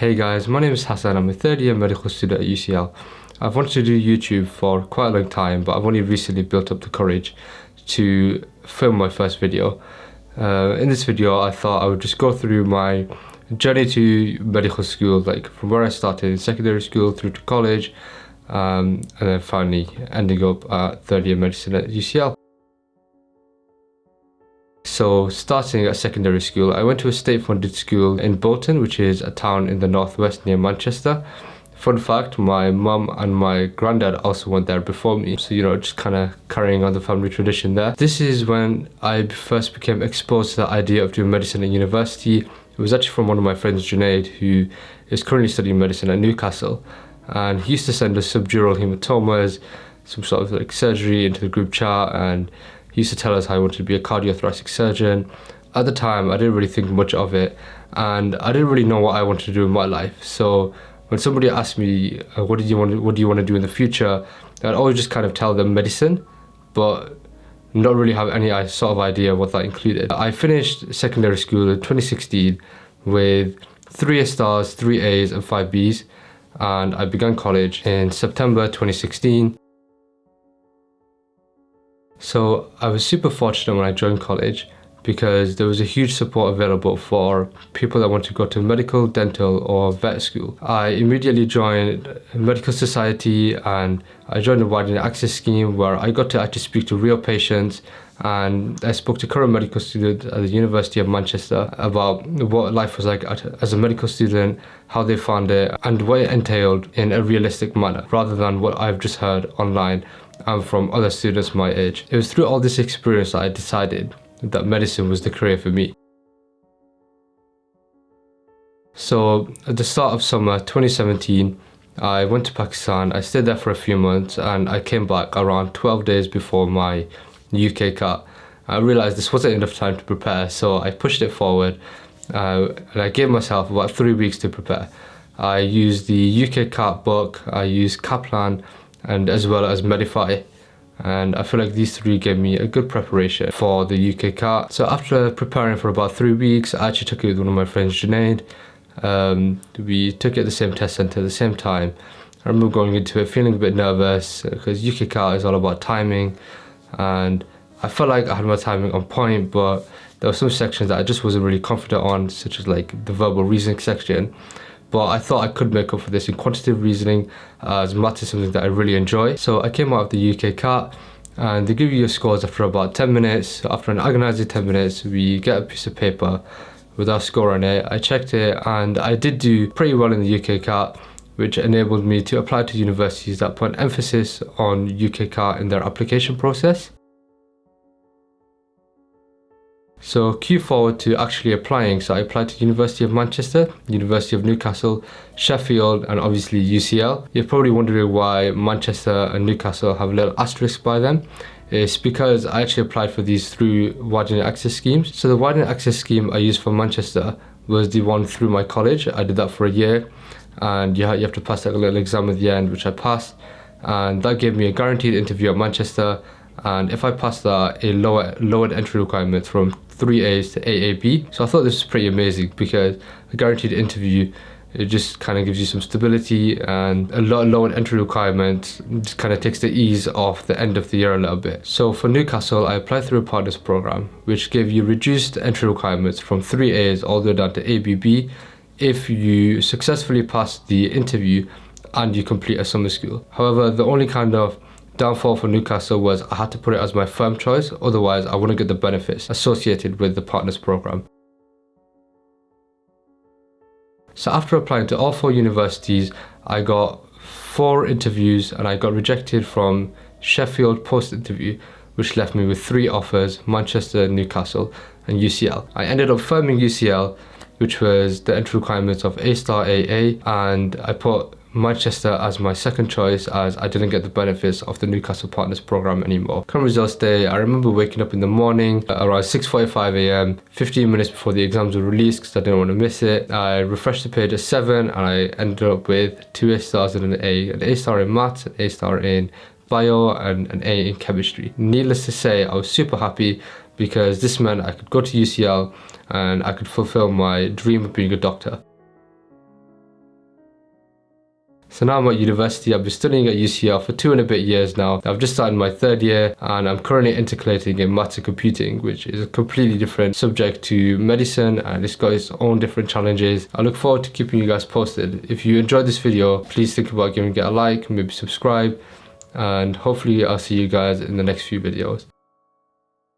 Hey guys, my name is Hasan. I'm a third year medical student at UCL. I've wanted to do YouTube for quite a long time, but I've only recently built up the courage to film my first video. In this video, I thought I would just go through my journey to medical school, like from where I started in secondary school through to college, and then finally ending up at third year medicine at UCL. So starting at secondary school, I went to a state-funded school in Bolton, which is a town in the northwest near Manchester. Fun fact, my mum and my granddad also went there before me. So, just kind of carrying on the family tradition there. This is when I first became exposed to the idea of doing medicine at university. It was actually from one of my friends, Junaid, who is currently studying medicine at Newcastle. And he used to send us subdural hematomas, some sort of like surgery into the group chat, and he used to tell us how he wanted to be a cardiothoracic surgeon. At the time, I didn't really think much of it, and I didn't really know what I wanted to do in my life. So when somebody asked me, what do you want to do in the future, I'd always just kind of tell them medicine, but not really have any sort of idea what that included. I finished secondary school in 2016 with 3 A stars, 3 A's and 5 B's, and I began college in September 2016. So I was super fortunate when I joined college because there was a huge support available for people that want to go to medical, dental or vet school. I immediately joined a medical society and I joined the widening access scheme where I got to actually speak to real patients, and I spoke to current medical students at the University of Manchester about what life was like as a medical student, how they found it and what it entailed in a realistic manner rather than what I've just heard online and from other students my age. It was through all this experience that I decided that medicine was the career for me. So at the start of summer 2017, I went to Pakistan. I stayed there for a few months and I came back around 12 days before my UKCAT. I realized this wasn't enough time to prepare, so I pushed it forward and I gave myself about 3 weeks to prepare. I used the UKCAT book, I used Kaplan, and as well as Medify, and I feel like these 3 gave me a good preparation for the UKCAT. So after preparing for about 3 weeks, I actually took it with one of my friends, Junaid. We took it at the same test centre at the same time. I remember going into it feeling a bit nervous because UKCAT is all about timing, and I felt like I had my timing on point, but there were some sections that I just wasn't really confident on, such as like the verbal reasoning section. But I thought I could make up for this in quantitative reasoning, as maths is something that I really enjoy. So I came out of the UKCAT and they give you your scores after about 10 minutes. After an agonizing 10 minutes, we get a piece of paper with our score on it. I checked it and I did do pretty well in the UKCAT, which enabled me to apply to universities that put emphasis on UKCAT in their application process. So cue forward to actually applying. So I applied to University of Manchester, University of Newcastle, Sheffield and obviously UCL. You're probably wondering why Manchester and Newcastle have a little asterisk by them. It's because I actually applied for these through widening access schemes. So the widening access scheme I used for Manchester was the one through my college. I did that for a year and you have to pass like a little exam at the end, which I passed, and that gave me a guaranteed interview at Manchester. And if I passed that, it lowered entry requirements from 3 A's to AAB. So I thought this was pretty amazing because a guaranteed interview, it just kind of gives you some stability, and a lot lowered entry requirements just kind of takes the ease off the end of the year a little bit. So for Newcastle, I applied through a partners program, which gave you reduced entry requirements from 3 A's all the way down to ABB if you successfully pass the interview and you complete a summer school. However, the only kind of downfall for Newcastle was I had to put it as my firm choice, otherwise I wouldn't get the benefits associated with the partners program. So after applying to all 4 universities, I got 4 interviews and I got rejected from Sheffield post-interview, which left me with 3 offers: Manchester, Newcastle and UCL. I ended up firming UCL, which was the entry requirements of A star AA, and I put Manchester as my second choice as I didn't get the benefits of the Newcastle Partners program anymore. Come results day, I remember waking up in the morning around 6:45 a.m, 15 minutes before the exams were released because I didn't want to miss it. I refreshed the page at 7 and I ended up with 2 A stars and an A star in maths, an A star in bio and an A in chemistry. Needless to say, I was super happy because this meant I could go to UCL and I could fulfill my dream of being a doctor. So now I'm at university. I've been studying at UCL for 2 and a bit years now. I've just started my 3rd year and I'm currently intercalating in maths and computing, which is a completely different subject to medicine and it's got its own different challenges. I look forward to keeping you guys posted. If you enjoyed this video, please think about giving it a like, maybe subscribe, and hopefully I'll see you guys in the next few videos.